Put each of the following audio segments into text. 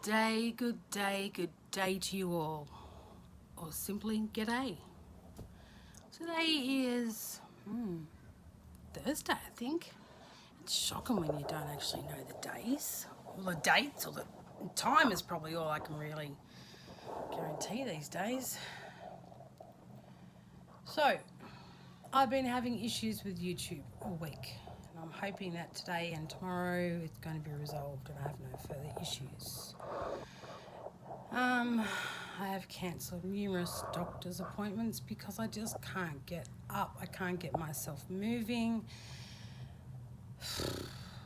good day to you all, or simply g'day. Today is Thursday, I think. It's shocking when you don't actually know the days, or the dates, or the time is probably all I can really guarantee these days. So, I've been having issues with YouTube all week, and I'm hoping that today and tomorrow it's going to be resolved and I have no further issues. I have cancelled numerous doctor's appointments because I just can't get up. I can't get myself moving.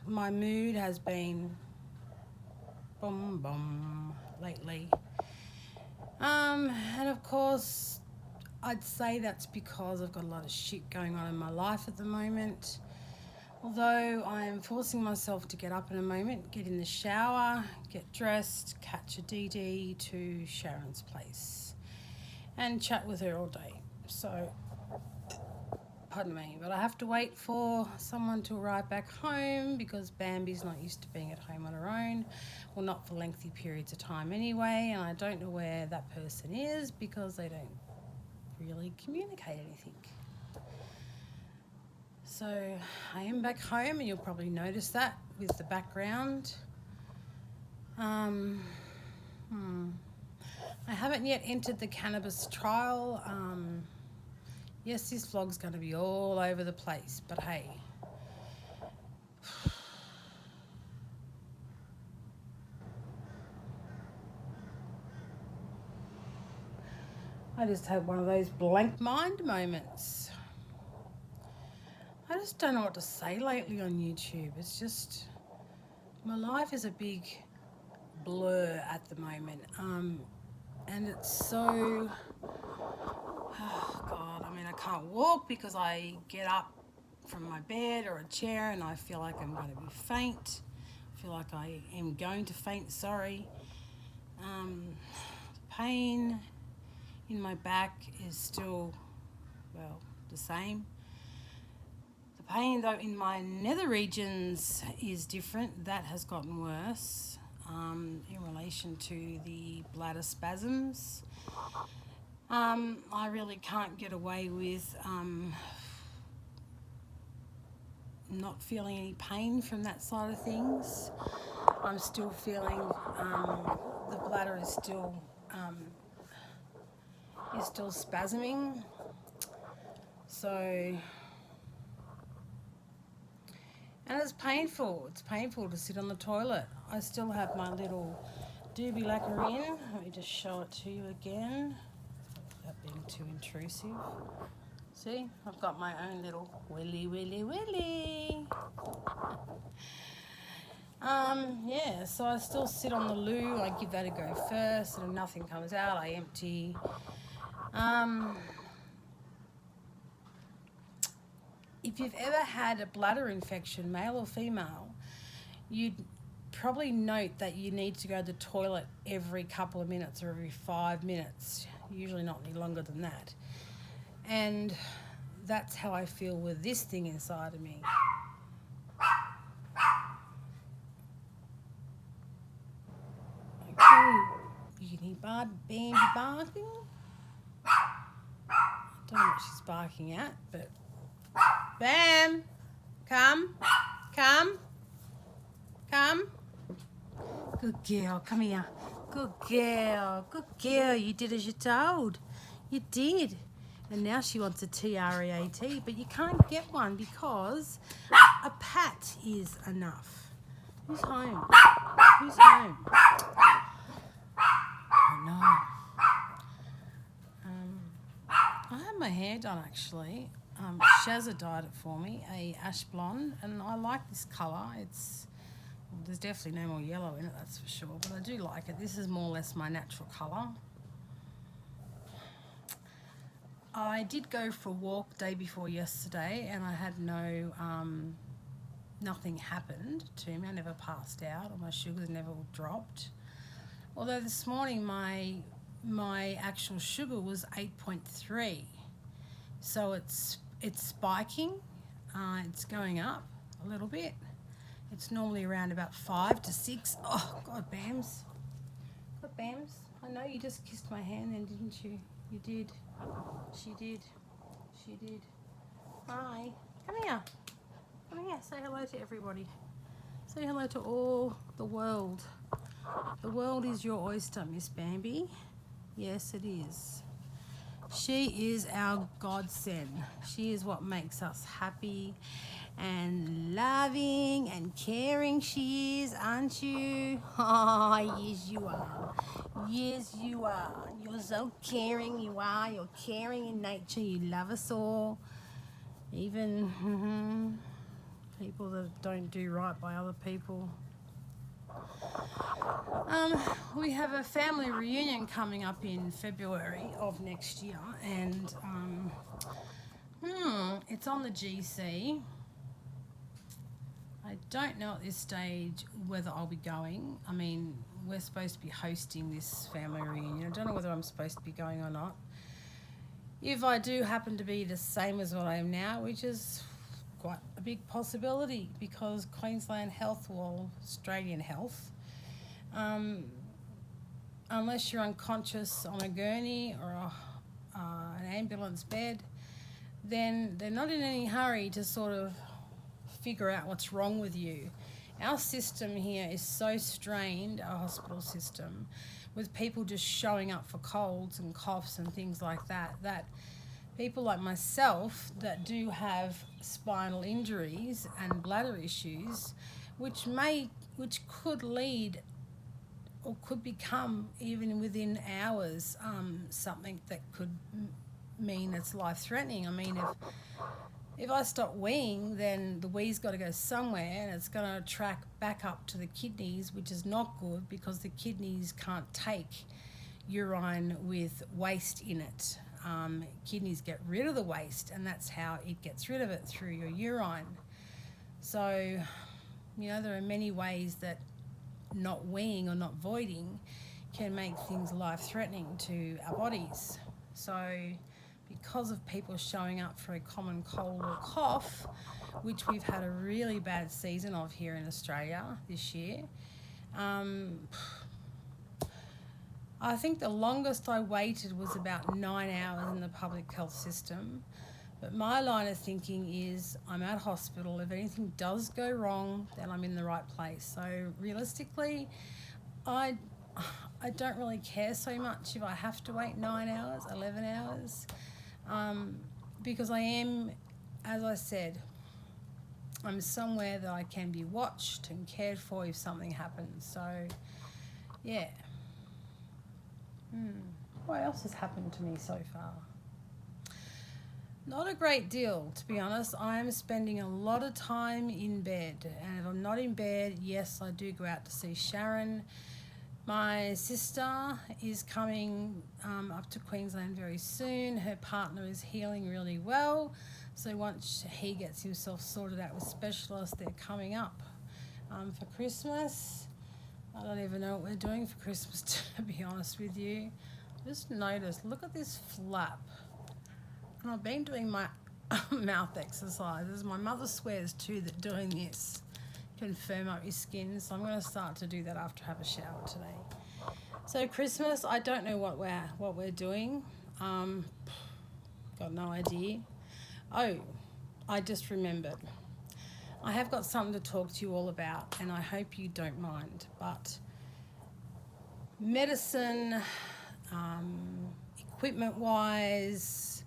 My mood has been boom lately. And of course, I'd say that's because I've got a lot of shit going on in my life at the moment. Although I am forcing myself to get up in a moment, get in the shower, get dressed, catch a DD to Sharon's place and chat with her all day. So, pardon me, but I have to wait for someone to arrive back home because Bambi's not used to being at home on her own. Well, not for lengthy periods of time anyway, and I don't know where that person is because they don't really communicate anything. So I am back home, and you'll probably notice that with the background. I haven't yet entered the cannabis trial. Yes, this vlog's going to be all over the place, but hey. I just had one of those blank mind moments. I just don't know what to say lately on YouTube. It's just, my life is a big blur at the moment. And it's so, oh God, I mean, I can't walk because I get up from my bed or a chair and I feel like I'm going to be faint. I feel like I am going to faint, sorry. Pain in my back is still, well, the same. The pain, though, in my nether regions is different. That has gotten worse in relation to the bladder spasms. I really can't get away with not feeling any pain from that side of things. I'm still feeling the bladder is still spasming. So, and it's painful. It's painful to sit on the toilet. I still have my little doobie lacquer in. Let me just show it to you again, without being too intrusive. See, I've got my own little willy. Yeah, so I still sit on the loo. I give that a go first, and if nothing comes out, I empty. If you've ever had a bladder infection, male or female, you'd probably note that you need to go to the toilet every couple of minutes or every 5 minutes, usually not any longer than that. And that's how I feel with this thing inside of me. Okay, you can hear Bambi barking. I don't know what she's barking at, but Bam, come. Good girl, come here. Good girl, you did as you're told. You did. And now she wants a TREAT, but you can't get one because a pat is enough. Who's home? I know. I had my hair done actually. Shazza dyed it for me, a ash blonde, and I like this colour. There's definitely no more yellow in it, that's for sure, but I do like it. This is more or less my natural colour. I did go for a walk day before yesterday, and I had nothing happened to me. I never passed out, or my sugars never dropped. Although this morning my actual sugar was 8.3, so it's spiking. It's going up a little bit. It's normally around about 5 to 6. Oh God, Bams. Look, Bams, I know you just kissed my hand then, didn't you? You did. She did. She did. Hi. Come here. Come here. Say hello to everybody. Say hello to all the world. The world is your oyster, Miss Bambi. Yes, it is. She is our godsend. She is what makes us happy and loving and caring. She is, aren't you? Oh, yes you are. Yes you are. You're so caring, you are. You're caring in nature. You love us all. Even people that don't do right by other people. We have a family reunion coming up in February of next year, and it's on the GC. I don't know at this stage whether I'll be going. I mean, we're supposed to be hosting this family reunion. I don't know whether I'm supposed to be going or not. If I do happen to be the same as what I am now, which is quite a big possibility, because Queensland Health or Australian Health, unless you're unconscious on a gurney or an ambulance bed, then they're not in any hurry to sort of figure out what's wrong with you. Our system here is so strained, our hospital system, with people just showing up for colds and coughs and things like that, that people like myself that do have spinal injuries and bladder issues, which could lead or could become, even within hours, something that could mean it's life-threatening. I mean, if I stop weeing, then the wee's got to go somewhere, and it's going to track back up to the kidneys, which is not good because the kidneys can't take urine with waste in it. Kidneys get rid of the waste, and that's how it gets rid of it, through your urine. So, you know, there are many ways that not weeing or not voiding can make things life-threatening to our bodies. So because of people showing up for a common cold or cough, which we've had a really bad season of here in Australia this year, I think the longest I waited was about 9 hours in the public health system. But my line of thinking is I'm at hospital. If anything does go wrong, then I'm in the right place. So realistically, I don't really care so much if I have to wait 9 hours, 11 hours, because I am, as I said, I'm somewhere that I can be watched and cared for if something happens. So, yeah. What else has happened to me so far? Not a great deal, to be honest. I am spending a lot of time in bed, and if I'm not in bed, yes, I do go out to see Sharon. My sister is coming up to Queensland very soon. Her partner is healing really well, so once he gets himself sorted out with specialists, they're coming up for Christmas. I don't even know what we're doing for Christmas, to be honest with you. Just noticed, look at this flap. And I've been doing my mouth exercises. My mother swears too that doing this can firm up your skin, so I'm going to start to do that after I have a shower today. So Christmas, I don't know what we're doing. Got no idea. Oh, I just remembered. I have got something to talk to you all about, and I hope you don't mind. But medicine, equipment-wise,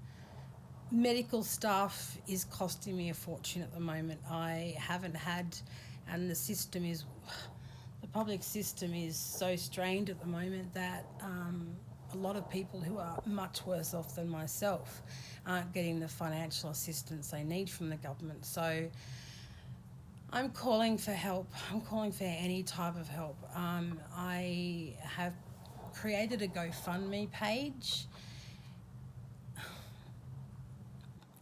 medical stuff is costing me a fortune at the moment. I haven't had, and the public system is so strained at the moment that a lot of people who are much worse off than myself aren't getting the financial assistance they need from the government. So I'm calling for help. I'm calling for any type of help. I have created a GoFundMe page.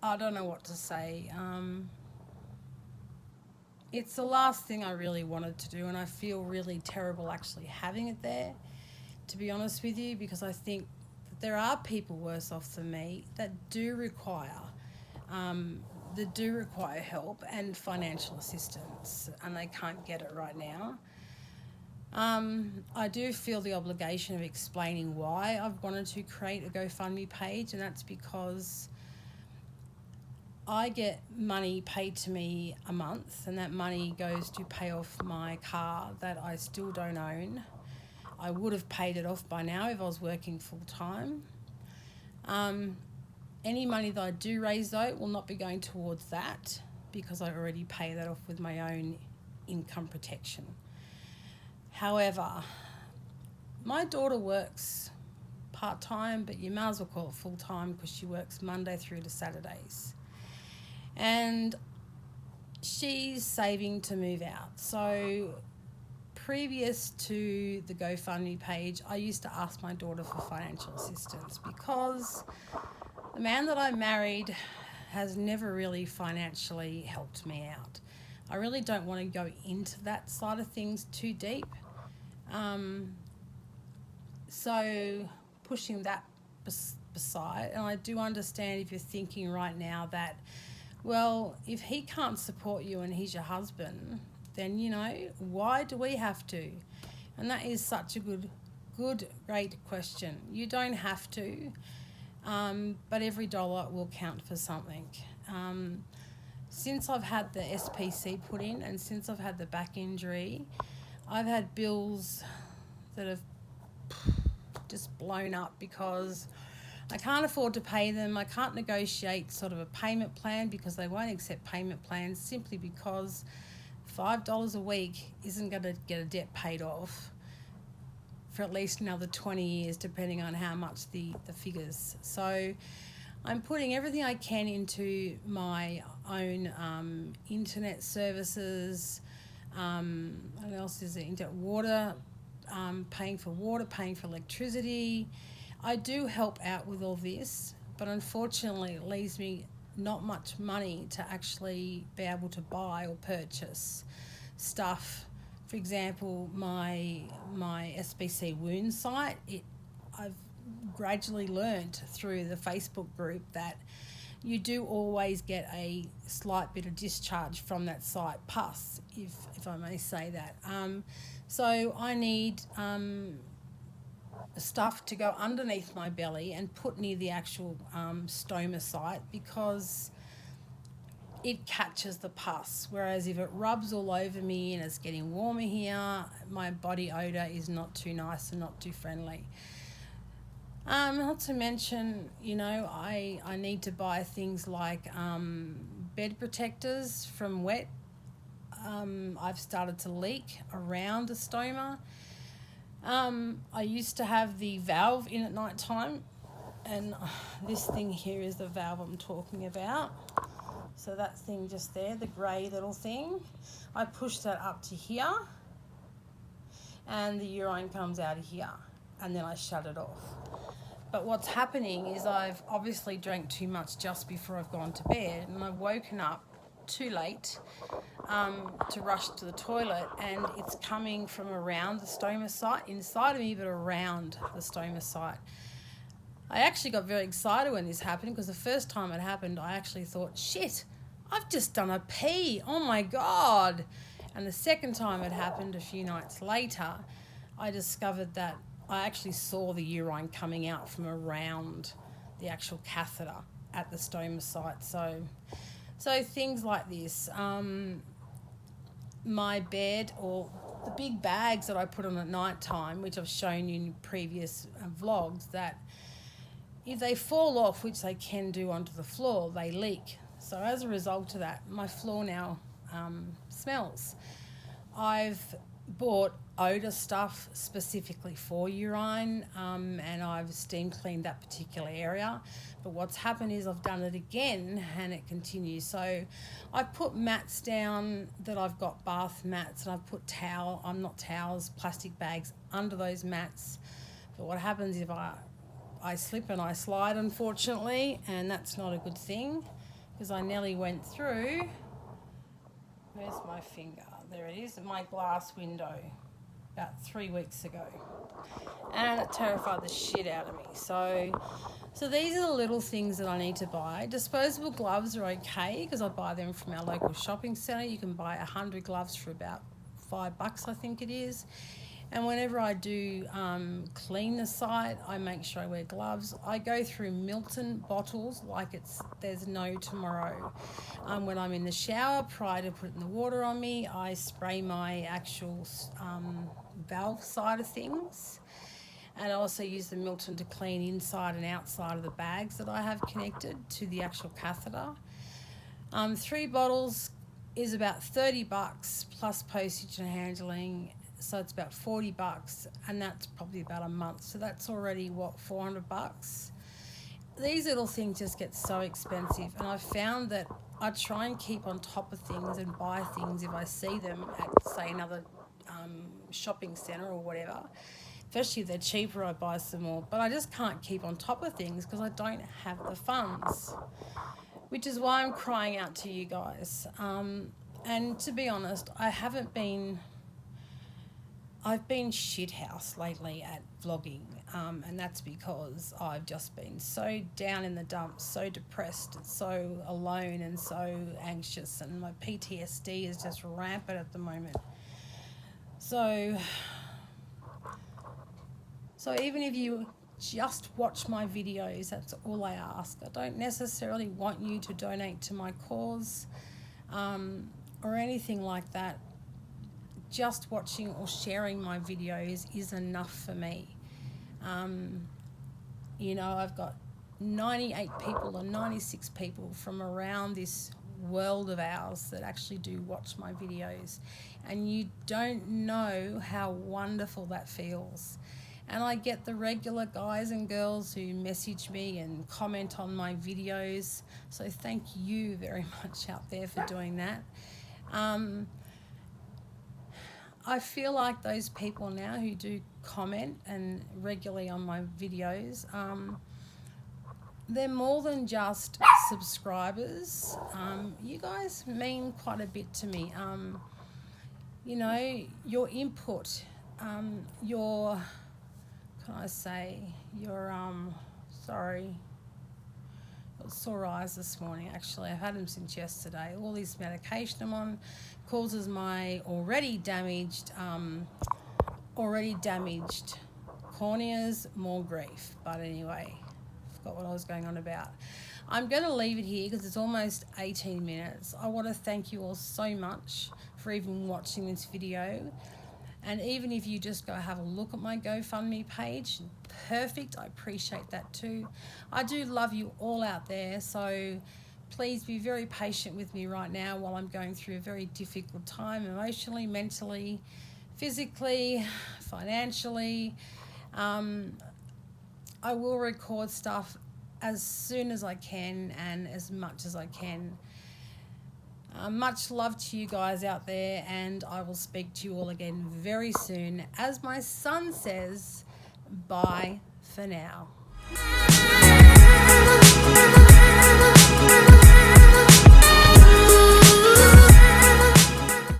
I don't know what to say. It's the last thing I really wanted to do, and I feel really terrible actually having it there, to be honest with you, because I think that there are people worse off than me that do require help and financial assistance, and they can't get it right now. I do feel the obligation of explaining why I've wanted to create a GoFundMe page, and that's because I get money paid to me a month, and that money goes to pay off my car that I still don't own. I would have paid it off by now if I was working full-time. Any money that I do raise, though, will not be going towards that because I already pay that off with my own income protection. However, my daughter works part-time, but you might as well call it full-time because she works Monday through to Saturdays. And she's saving to move out. So previous to the GoFundMe page, I used to ask my daughter for financial assistance because the man that I married has never really financially helped me out. I really don't want to go into that side of things too deep. So pushing that beside, and I do understand if you're thinking right now that, well, if he can't support you and he's your husband, then, you know, why do we have to? And that is such a great question. You don't have to, but every dollar will count for something. Since I've had the SPC put in and since I've had the back injury, I've had bills that have just blown up because I can't afford to pay them. I can't negotiate sort of a payment plan because they won't accept payment plans simply because $5 a week isn't going to get a debt paid off for at least another 20 years, depending on how much the figures. So I'm putting everything I can into my own internet services. What else is it? Into water, paying for water, paying for electricity. I do help out with all this, but unfortunately it leaves me not much money to actually be able to buy or purchase stuff. For example, my SBC wound site, I've gradually learnt through the Facebook group that you do always get a slight bit of discharge from that site, pus, if I may say that. So I need stuff to go underneath my belly and put near the actual stoma site because it catches the pus, whereas if it rubs all over me and it's getting warmer here, my body odour is not too nice and not too friendly. Not to mention, you know, I need to buy things like bed protectors from wet. I've started to leak around the stoma. I used to have the valve in at night time, and this thing here is the valve I'm talking about. So that thing just there, the grey little thing, I push that up to here and the urine comes out of here and then I shut it off. But what's happening is I've obviously drank too much just before I've gone to bed, and I've woken up too late to rush to the toilet, and it's coming from around the stoma site, inside of me, but around the stoma site. I actually got very excited when this happened because the first time it happened, I actually thought, shit, I've just done a pee. Oh my God. And the second time it happened a few nights later, I discovered that I actually saw the urine coming out from around the actual catheter at the stoma site. So things like this. My bed, or the big bags that I put on at night time, which I've shown you in previous vlogs, that if they fall off, which they can do onto the floor, they leak. So as a result of that, my floor now smells. I've bought odour stuff specifically for urine, and I've steam cleaned that particular area. But what's happened is I've done it again and it continues. So I've put mats down that I've got bath mats, and I've put plastic bags under those mats. But what happens if I slip and I slide, unfortunately, and that's not a good thing because I nearly went through, where's my finger? There it is, my glass window about 3 weeks ago, and it terrified the shit out of me. So these are the little things that I need to buy. Disposable gloves are okay because I buy them from our local shopping centre. You can buy 100 gloves for about $5, I think it is. And whenever I do clean the site, I make sure I wear gloves. I go through Milton bottles like there's no tomorrow. When I'm in the shower, prior to putting the water on me, I spray my actual valve side of things. And I also use the Milton to clean inside and outside of the bags that I have connected to the actual catheter. 3 bottles is about $30 plus postage and handling. So it's about $40, and that's probably about a month. So that's already, what, $400? These little things just get so expensive, and I've found that I try and keep on top of things and buy things if I see them at, say, another shopping centre or whatever. Especially if they're cheaper, I buy some more. But I just can't keep on top of things because I don't have the funds, which is why I'm crying out to you guys. And to be honest, I've been shithouse lately at vlogging, and that's because I've just been so down in the dumps, so depressed, and so alone, and so anxious, and my PTSD is just rampant at the moment. So even if you just watch my videos, that's all I ask. I don't necessarily want you to donate to my cause or anything like that. Just watching or sharing my videos is enough for me. I've got 98 people or 96 people from around this world of ours that actually do watch my videos, and you don't know how wonderful that feels. And I get the regular guys and girls who message me and comment on my videos, so thank you very much out there for doing that. I feel like those people now who do comment and regularly on my videos, they're more than just subscribers. You guys mean quite a bit to me. Your input, your sore eyes this morning, actually. I've had them since yesterday. All this medication I'm on causes my already damaged corneas more grief. But anyway, forgot what I was going on about. I'm going to leave it here because it's almost 18 minutes. I want to thank you all so much for even watching this video. And even if you just go have a look at my GoFundMe page, perfect, I appreciate that too. I do love you all out there, so please be very patient with me right now while I'm going through a very difficult time, emotionally, mentally, physically, financially. I will record stuff as soon as I can and as much as I can. Much love to you guys out there, and I will speak to you all again very soon. As my son says, bye for now.